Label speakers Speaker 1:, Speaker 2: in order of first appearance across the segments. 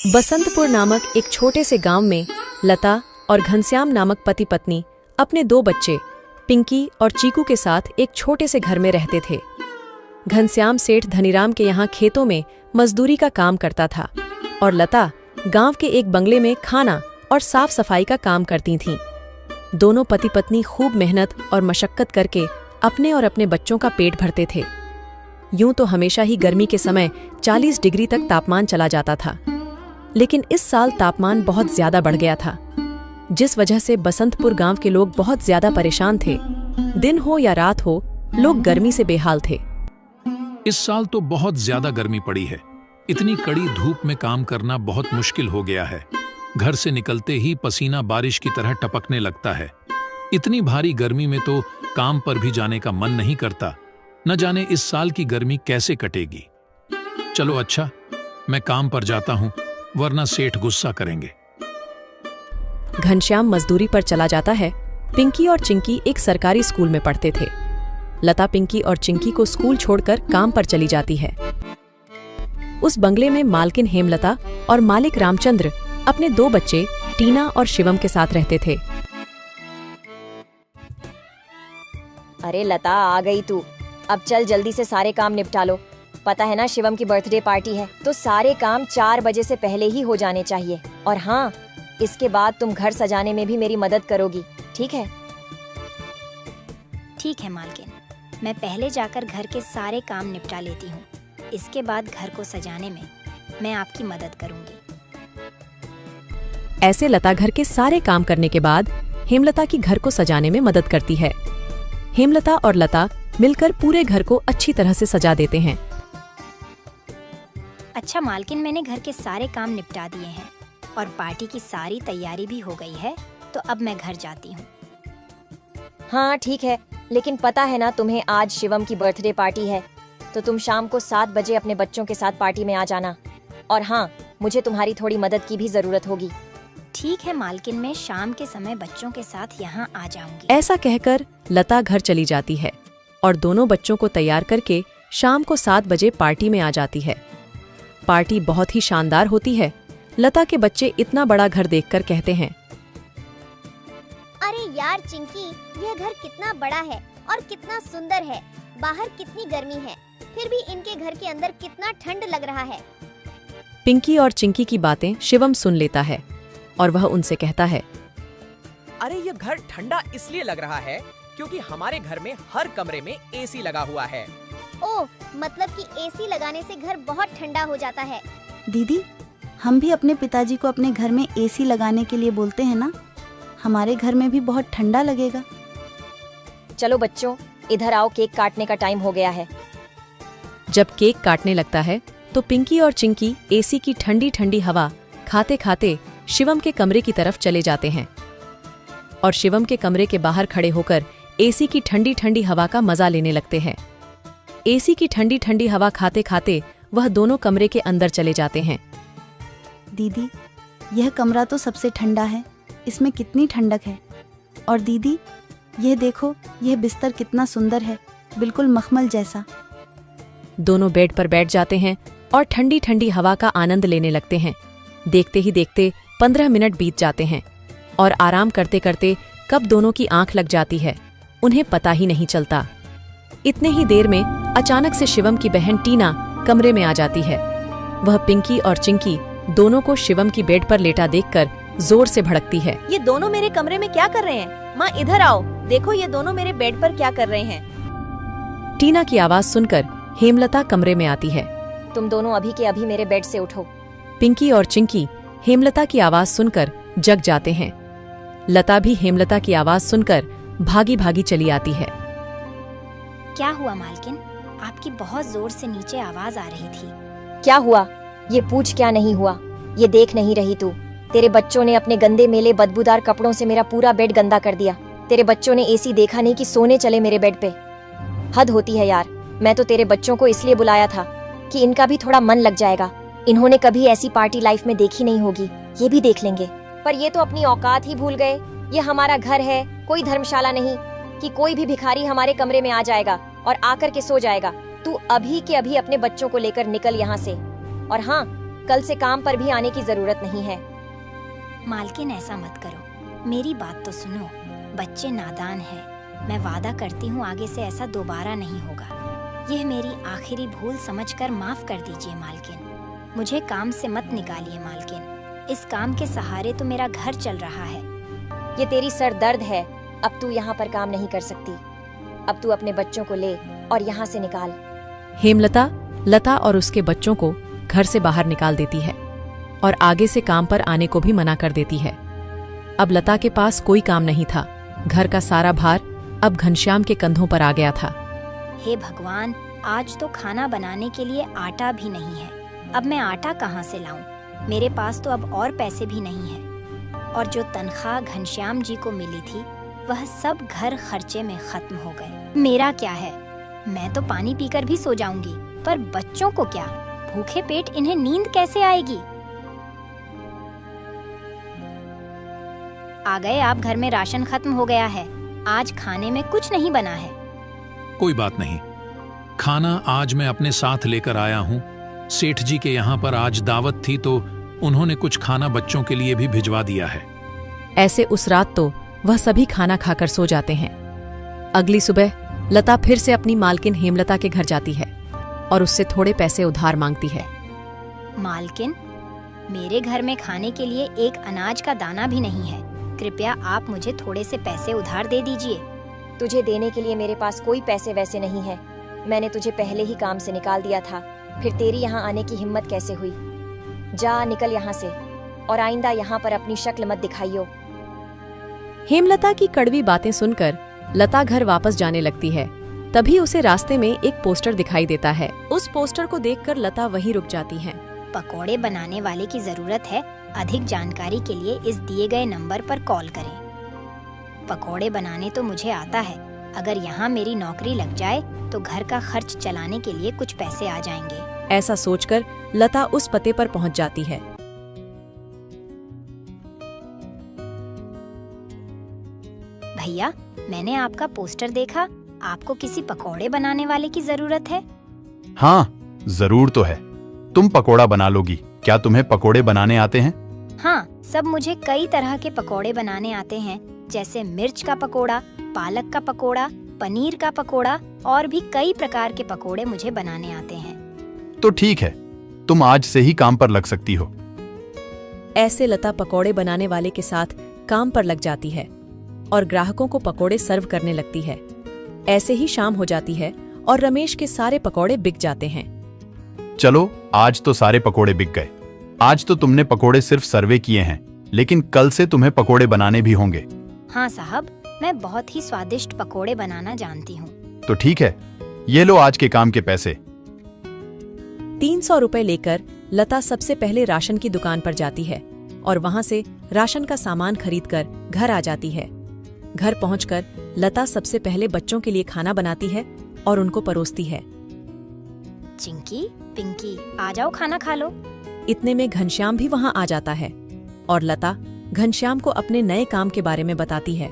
Speaker 1: बसंतपुर नामक एक छोटे से गांव में लता और घनश्याम नामक पति पत्नी अपने दो बच्चे पिंकी और चीकू के साथ एक छोटे से घर में रहते थे। घनश्याम सेठ धनीराम के यहाँ खेतों में मजदूरी का काम करता था और लता गांव के एक बंगले में खाना और साफ सफाई का काम करती थीं। दोनों पति पत्नी खूब मेहनत और मशक्कत करके अपने और अपने बच्चों का पेट भरते थे। यूं तो हमेशा ही गर्मी के समय 40 डिग्री तक तापमान चला जाता था, लेकिन इस साल तापमान बहुत ज्यादा बढ़ गया था, जिस वजह से बसंतपुर गांव के लोग बहुत ज्यादा परेशान थे। दिन हो या रात हो, लोग गर्मी से बेहाल थे।
Speaker 2: इस साल तो बहुत ज्यादा गर्मी पड़ी है। इतनी कड़ी धूप में काम करना बहुत मुश्किल हो गया है। घर से निकलते ही पसीना बारिश की तरह टपकने लगता है। इतनी भारी गर्मी में तो काम पर भी जाने का मन नहीं करता। न जाने इस साल की गर्मी कैसे कटेगी। चलो अच्छा, मैं काम पर जाता हूँ, वरना सेठ गुस्सा करेंगे।
Speaker 1: घनश्याम मजदूरी पर चला जाता है। पिंकी और चिंकी एक सरकारी स्कूल में पढ़ते थे। लता पिंकी और चिंकी को स्कूल छोड़कर काम पर चली जाती है। उस बंगले में मालकिन हेमलता और मालिक रामचंद्र अपने दो बच्चे टीना और शिवम के साथ रहते थे।
Speaker 3: अरे लता, आ गई तू। अब चल जल्दी से सारे काम निपटा लो। पता है ना, शिवम की बर्थडे पार्टी है, तो सारे काम 4 बजे से पहले ही हो जाने चाहिए। और हाँ, इसके बाद तुम घर सजाने में भी मेरी मदद करोगी, ठीक है?
Speaker 4: ठीक है मालकिन, मैं पहले जाकर घर के सारे काम निपटा लेती हूँ। इसके बाद घर को सजाने में मैं आपकी मदद करूँगी।
Speaker 1: ऐसे लता घर के सारे काम करने के बाद हेमलता की घर को सजाने में मदद करती है। हेमलता और लता मिलकर पूरे घर को अच्छी तरह से सजा देते हैं।
Speaker 4: अच्छा मालकिन, मैंने घर के सारे काम निपटा दिए हैं और पार्टी की सारी तैयारी भी हो गई है, तो अब मैं घर जाती हूँ।
Speaker 3: हाँ ठीक है, लेकिन पता है ना तुम्हें, आज शिवम की बर्थडे पार्टी है, तो तुम शाम को 7 बजे अपने बच्चों के साथ पार्टी में आ जाना। और हाँ, मुझे तुम्हारी थोड़ी मदद की भी जरूरत होगी।
Speaker 4: ठीक है मालकिन, मैं शाम के समय बच्चों के साथ यहाँ आ जाऊंगी।
Speaker 1: ऐसा कहकर लता घर चली जाती है और दोनों बच्चों को तैयार करके शाम को 7 बजे पार्टी में आ जाती है। पार्टी बहुत ही शानदार होती है। लता के बच्चे इतना बड़ा घर देखकर कहते हैं,
Speaker 5: अरे यार चिंकी, यह घर कितना बड़ा है और कितना सुंदर है। बाहर कितनी गर्मी है, फिर भी इनके घर के अंदर कितना ठंड लग रहा है।
Speaker 1: पिंकी और चिंकी की बातें शिवम सुन लेता है और वह उनसे कहता है,
Speaker 6: अरे ये घर ठंडा इसलिए लग रहा है क्योंकि हमारे घर में हर कमरे में एसी लगा हुआ है।
Speaker 5: ओह, मतलब कि एसी लगाने से घर बहुत ठंडा हो जाता है।
Speaker 7: दीदी, हम भी अपने पिताजी को अपने घर में एसी लगाने के लिए बोलते हैं ना, हमारे घर में भी बहुत ठंडा लगेगा।
Speaker 3: चलो बच्चों, इधर आओ, केक काटने का टाइम हो गया है।
Speaker 1: जब केक काटने लगता है तो पिंकी और चिंकी एसी की ठंडी ठंडी हवा खाते खाते शिवम के कमरे की तरफ चले जाते हैं और शिवम के कमरे के बाहर खड़े होकर एसी की ठंडी ठंडी हवा का मजा लेने लगते हैं। एसी की ठंडी ठंडी हवा खाते खाते वह दोनों कमरे के अंदर चले जाते हैं।
Speaker 7: दीदी, यह कमरा तो सबसे ठंडा है, इसमें कितनी ठंडक है। और दीदी, यह देखो, यह बिस्तर कितना सुंदर है, बिल्कुल मखमल जैसा।
Speaker 1: दोनों बेड पर बैठ जाते हैं और ठंडी ठंडी हवा का आनंद लेने लगते हैं। देखते ही देखते 15 मिनट बीत जाते हैं और आराम करते करते कब दोनों की आंख लग जाती है, उन्हें पता ही नहीं चलता। इतने ही देर में अचानक से शिवम की बहन टीना कमरे में आ जाती है। वह पिंकी और चिंकी दोनों को शिवम की बेड पर लेटा देखकर जोर से भड़कती है।
Speaker 3: ये दोनों मेरे कमरे में क्या कर रहे हैं? माँ इधर आओ, देखो ये दोनों मेरे बेड पर क्या कर रहे हैं।
Speaker 1: टीना की आवाज सुनकर हेमलता कमरे में आती है।
Speaker 3: तुम दोनों अभी के अभी मेरे बेड से उठो।
Speaker 1: पिंकी और चिंकी हेमलता की आवाज सुनकर जग जाते हैं। लता भी हेमलता की आवाज सुनकर भागी भागी चली आती है।
Speaker 4: क्या हुआ मालकिन? आपकी बहुत जोर से नीचे आवाज आ रही थी।
Speaker 3: क्या हुआ? ये पूछ, क्या नहीं हुआ? ये देख नहीं रही तू? तेरे बच्चों ने अपने गंदे मेले बदबूदार कपड़ों से मेरा पूरा बेड गंदा कर दिया। तेरे बच्चों ने एसी देखा नहीं कि सोने चले मेरे बेड पे। हद होती है यार। मैं तो तेरे बच्चों को इसलिए बुलाया था कि इनका भी थोड़ा मन लग जाएगा। इन्होंने कभी ऐसी पार्टी लाइफ में देखी नहीं होगी, ये भी देख लेंगे। पर ये तो अपनी औकात ही भूल गए। ये हमारा घर है, कोई धर्मशाला नहीं कि कोई भी भिखारी हमारे कमरे में आ जाएगा और आकर के सो जाएगा। तू अभी के अभी अपने बच्चों को लेकर निकल यहाँ से। और हाँ, कल से काम पर भी आने की जरूरत नहीं है।
Speaker 4: मालकिन ऐसा मत करो, मेरी बात तो सुनो। बच्चे नादान हैं। मैं वादा करती हूँ आगे से ऐसा दोबारा नहीं होगा। यह मेरी आखिरी भूल समझकर माफ कर दीजिए मालकिन। मुझे काम से मत निकालिए मालकिन। इस काम के सहारे तो मेरा घर चल रहा है।
Speaker 3: ये तेरी सर दर्द है। अब तू यहाँ पर काम नहीं कर सकती। अब तू अपने बच्चों को ले और यहाँ से निकाल।
Speaker 1: हेमलता लता और उसके बच्चों को घर से बाहर निकाल देती है और आगे से काम पर आने को भी मना कर देती है। अब लता के पास कोई काम नहीं था। घर का सारा भार अब घनश्याम के कंधों पर आ गया था।
Speaker 4: हे भगवान, आज तो खाना बनाने के लिए आटा भी नहीं है। अब मैं आटा कहाँ से लाऊं? मेरे पास तो अब और पैसे भी नहीं है। और जो तनख्वाह घनश्याम जी को मिली थी वह सब घर खर्चे में खत्म हो गए। मेरा क्या है? मैं तो पानी पीकर भी सो जाऊंगी, पर बच्चों को क्या? भूखे पेट इन्हें नींद कैसे आएगी? आ गए आप। घर में राशन खत्म हो गया है। आज खाने में कुछ नहीं बना है।
Speaker 2: कोई बात नहीं, खाना आज मैं अपने साथ लेकर आया हूँ। सेठ जी के यहाँ पर आज दावत थी तो उन्होंने कुछ खाना बच्चों के लिए भी भिजवा दिया है।
Speaker 1: ऐसे उस रात तो वह सभी खाना खाकर सो जाते हैं। अगली सुबह लता फिर से अपनी मालकिन हेमलता के घर जाती है और उससे थोड़े पैसे उधार मांगती है।
Speaker 4: मालकिन, मेरे घर में खाने के लिए एक अनाज का दाना भी नहीं है। कृपया आप मुझे थोड़े से पैसे उधार दे दीजिए।
Speaker 3: तुझे देने के लिए मेरे पास कोई पैसे वैसे नहीं है। मैंने तुझे पहले ही काम से निकाल दिया था, फिर तेरी यहाँ आने की हिम्मत कैसे हुई? जा निकल यहाँ से और आइंदा यहाँ पर अपनी शक्ल मत दिखाइयो।
Speaker 1: हेमलता की कड़वी बातें सुनकर लता घर वापस जाने लगती है। तभी उसे रास्ते में एक पोस्टर दिखाई देता है। उस पोस्टर को देखकर लता वहीं रुक जाती है।
Speaker 4: पकोड़े बनाने वाले की जरूरत है। अधिक जानकारी के लिए इस दिए गए नंबर पर कॉल करें। पकोड़े बनाने तो मुझे आता है। अगर यहाँ मेरी नौकरी लग जाए तो घर का खर्च चलाने के लिए कुछ पैसे आ जाएंगे।
Speaker 1: ऐसा सोचकर लता उस पते पर पहुंच जाती है।
Speaker 4: भैया, मैंने आपका पोस्टर देखा। आपको किसी पकोड़े बनाने वाले की जरूरत है?
Speaker 8: हाँ, जरूर तो है। तुम पकोड़ा बना लोगी। क्या तुम्हें पकोड़े बनाने आते हैं?
Speaker 4: हाँ, सब मुझे कई तरह के पकोड़े बनाने आते हैं, जैसे मिर्च का पकोड़ा, पालक का पकोड़ा, पनीर का पकोड़ा और भी कई प्रकार के पकोड़े मुझे बनाने आते हैं।
Speaker 8: तो ठीक है, तुम आज से ही काम पर लग सकती हो।
Speaker 1: ऐसे लता पकोड़े बनाने वाले के साथ काम पर लग जाती है और ग्राहकों को पकोड़े सर्व करने लगती है। ऐसे ही शाम हो जाती है और रमेश के सारे पकोड़े बिक जाते हैं।
Speaker 8: चलो, आज तो सारे पकोड़े बिक गए। आज तो तुमने पकोड़े सिर्फ सर्वे किए हैं, लेकिन कल से तुम्हें पकोड़े बनाने भी होंगे।
Speaker 4: हाँ साहब, मैं बहुत ही स्वादिष्ट पकोड़े बनाना जानती हूँ।
Speaker 8: तो ठीक है, ये लो आज के काम के पैसे।
Speaker 1: 300 रुपए लेकर लता सबसे पहले राशन की दुकान पर जाती है और वहां से राशन का सामान खरीदकर घर आ जाती है। घर पहुंचकर लता सबसे पहले बच्चों के लिए खाना बनाती है और उनको परोसती है।
Speaker 4: चिंकी, पिंकी, आ जाओ खाना खा लो।
Speaker 1: इतने में घनश्याम भी वहां आ जाता है और लता घनश्याम को अपने नए काम के बारे में बताती है।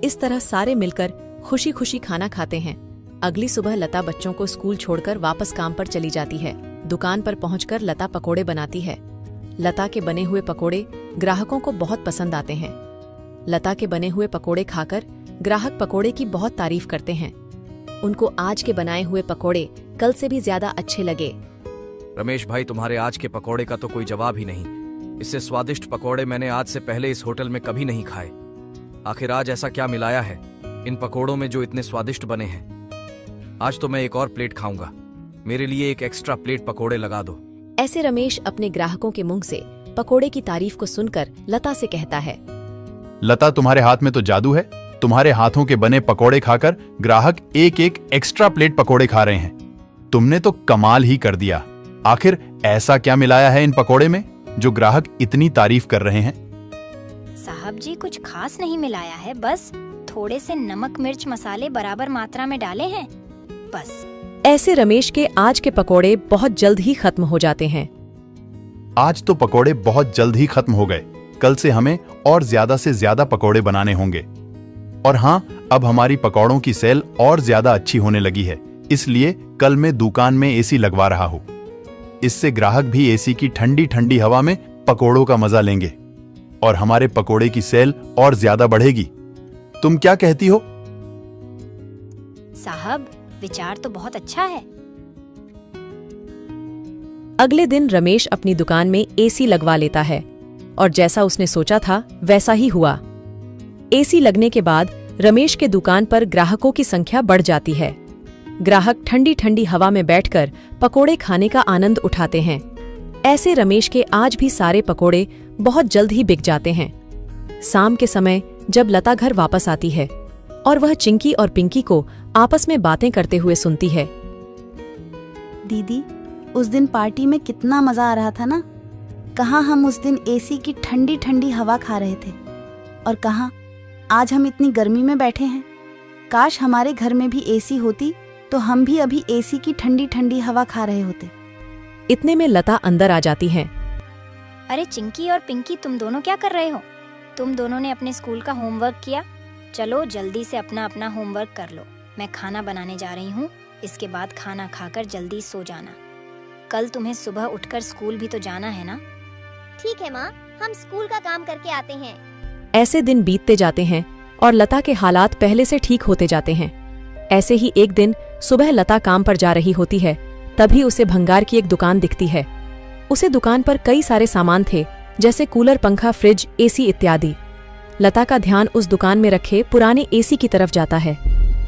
Speaker 1: इस तरह सारे मिलकर खुशी खुशी खाना खाते हैं। अगली सुबह लता बच्चों को स्कूल छोड़कर वापस काम पर चली जाती है। दुकान पर पहुंचकर लता पकोड़े बनाती है। लता के बने हुए पकोड़े ग्राहकों को बहुत पसंद आते हैं। लता के बने हुए पकोड़े खाकर ग्राहक पकोड़े की बहुत तारीफ करते हैं। उनको आज के बनाए हुए पकोड़े कल से भी ज्यादा अच्छे लगे।
Speaker 9: रमेश भाई, तुम्हारे आज के पकोड़े का तो कोई जवाब ही नहीं। इससे स्वादिष्ट पकोड़े मैंने आज से पहले इस होटल में कभी नहीं खाए। आखिर आज ऐसा क्या मिलाया है इन पकोड़ों में जो इतने स्वादिष्ट बने हैं? आज तो मैं एक और प्लेट खाऊंगा। मेरे लिए एक एक्स्ट्रा प्लेट पकोड़े लगा दो।
Speaker 1: ऐसे रमेश अपने ग्राहकों के मुंह से पकोड़े की तारीफ को सुनकर लता से कहता है,
Speaker 8: लता, तुम्हारे हाथ में तो जादू है। तुम्हारे हाथों के बने पकोड़े खाकर ग्राहक एक एक एक्स्ट्रा प्लेट पकोड़े खा रहे हैं। तुमने तो कमाल ही कर दिया। आखिर ऐसा क्या मिलाया है इन पकोड़े में जो ग्राहक इतनी तारीफ कर रहे हैं?
Speaker 4: साहब जी, कुछ खास नहीं मिलाया है, बस थोड़े से नमक मिर्च मसाले बराबर मात्रा में डाले हैं, बस।
Speaker 1: ऐसे रमेश के आज के पकोड़े बहुत जल्द ही खत्म हो जाते हैं।
Speaker 8: आज तो पकोड़े बहुत जल्द ही खत्म हो गए। कल से हमें और ज्यादा से ज्यादा पकोड़े बनाने होंगे। और हाँ, अब हमारी पकोड़ों की सेल और ज्यादा अच्छी होने लगी है, इसलिए कल मैं दुकान में एसी लगवा रहा हूँ। इससे ग्राहक भी एसी की ठंडी ठंडी हवा में पकोड़ों का मजा लेंगे और हमारे पकोड़े की सेल और ज्यादा बढ़ेगी। तुम क्या कहती हो?
Speaker 4: साहब, विचार तो बहुत अच्छा है।
Speaker 1: अगले दिन रमेश अपनी दुकान में एसी लगवा लेता है और जैसा उसने सोचा था वैसा ही हुआ। एसी लगने के बाद रमेश के दुकान पर ग्राहकों की संख्या बढ़ जाती है। ग्राहक ठंडी ठंडी हवा में बैठकर पकोड़े खाने का आनंद उठाते हैं। ऐसे रमेश के आज भी सारे पकोड़े बहुत जल्द ही बिक जाते हैं। शाम के समय जब लता घर वापस आती है और वह चिंकी और पिंकी को आपस में बातें करते हुए सुनती है।
Speaker 7: दीदी, उस दिन पार्टी में कितना मजा आ रहा था ना। कहाँ हम उस दिन एसी की ठंडी ठंडी हवा खा रहे थे और कहाँ आज हम इतनी गर्मी में बैठे हैं। काश हमारे घर में भी एसी होती तो हम भी अभी एसी की ठंडी ठंडी हवा खा रहे होते।
Speaker 1: इतने में लता अंदर आ जाती है।
Speaker 4: अरे चिंकी और पिंकी, तुम दोनों क्या कर रहे हो? तुम दोनों ने अपने स्कूल का होमवर्क किया? चलो जल्दी से अपना अपना होमवर्क कर लो। मैं खाना बनाने जा रही हूँ। इसके बाद खाना खाकर जल्दी सो जाना। कल तुम्हें सुबह उठकर स्कूल भी तो जाना है ना।
Speaker 5: ठीक है माँ, हम स्कूल का काम करके आते हैं।
Speaker 1: ऐसे दिन बीतते जाते हैं और लता के हालात पहले से ठीक होते जाते हैं। ऐसे ही एक दिन सुबह लता काम पर जा रही होती है, तभी उसे भंगार की एक दुकान दिखती है। उसे दुकान पर कई सारे सामान थे, जैसे कूलर, पंखा, फ्रिज, एसी इत्यादि। लता का ध्यान उस दुकान में रखे पुराने एसी की तरफ जाता है।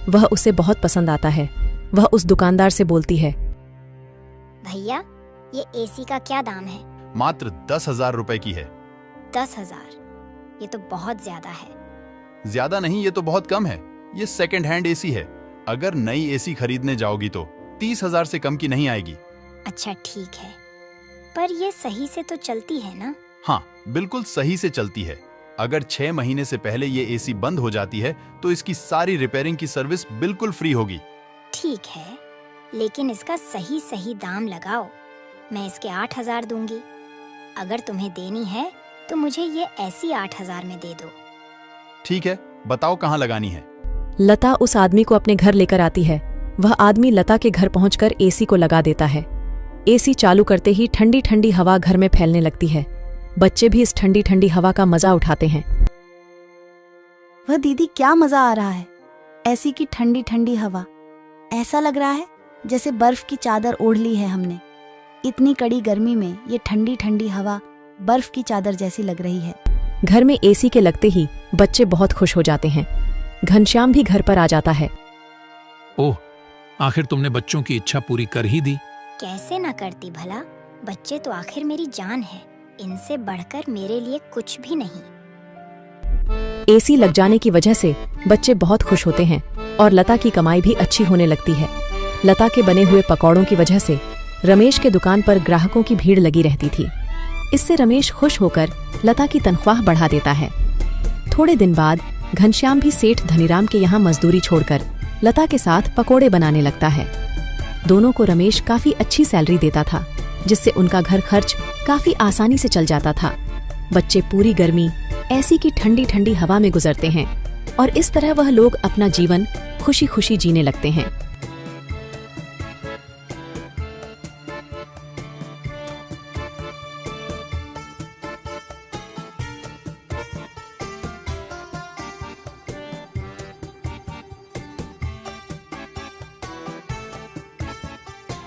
Speaker 1: वह उसे बहुत पसंद आता है। वह उस दुकानदार से बोलती है,
Speaker 4: भैया, ये एसी का क्या दाम है?
Speaker 8: मात्र 10,000 रुपए की है।
Speaker 4: 10,000? ये तो बहुत ज्यादा है।
Speaker 8: ज्यादा नहीं, ये तो बहुत कम है। ये सेकंड हैंड एसी है। अगर नई एसी खरीदने जाओगी तो 30,000 से कम की नहीं आएगी।
Speaker 4: अच्छा ठीक है, पर ये सही से तो चलती है ना?
Speaker 8: हाँ, बिल्कुल सही से चलती है। अगर 6 महीने से पहले ये एसी बंद हो जाती है तो इसकी सारी रिपेयरिंग की सर्विस बिल्कुल फ्री होगी।
Speaker 4: ठीक है, लेकिन इसका सही सही दाम लगाओ। मैं इसके 8,000 दूंगी। अगर तुम्हें देनी है तो मुझे ये ऐसी 8,000 में दे दो।
Speaker 8: ठीक है, बताओ कहाँ लगानी है।
Speaker 1: लता उस आदमी को अपने घर लेकर आती है। वह आदमी लता के घर पहुंचकर एसी को लगा देता है। एसी चालू करते ही ठंडी ठंडी हवा घर में फैलने लगती है। बच्चे भी इस ठंडी ठंडी हवा का मजा उठाते हैं।
Speaker 7: वह दीदी, क्या मजा आ रहा है। एसी की ठंडी ठंडी हवा, ऐसा लग रहा है जैसे बर्फ की चादर ओढ़ ली है हमने। इतनी कड़ी गर्मी में ये ठंडी ठंडी हवा बर्फ की चादर जैसी लग रही है।
Speaker 1: घर में एसी के लगते ही बच्चे बहुत खुश हो जाते हैं। घनश्याम भी घर पर आ जाता है।
Speaker 2: ओह, आखिर तुमने बच्चों की इच्छा पूरी कर ही दी।
Speaker 4: कैसे ना करती भला। बच्चे तो आखिर मेरी जान है। इनसे बढ़कर मेरे लिए कुछ भी नहीं।
Speaker 1: एसी लग जाने की वजह से बच्चे बहुत खुश होते हैं और लता की कमाई भी अच्छी होने लगती है। लता के बने हुए पकौड़ों की वजह से रमेश के दुकान पर ग्राहकों की भीड़ लगी रहती थी। इससे रमेश खुश होकर लता की तनख्वाह बढ़ा देता है। थोड़े दिन बाद घनश्याम भी सेठ धनीराम के यहाँ मजदूरी छोड़कर लता के साथ पकोड़े बनाने लगता है। दोनों को रमेश काफी अच्छी सैलरी देता था, जिससे उनका घर खर्च काफी आसानी से चल जाता था। बच्चे पूरी गर्मी ऐसी की ठंडी ठंडी हवा में गुजरते हैं और इस तरह वह लोग अपना जीवन खुशी खुशी जीने लगते हैं।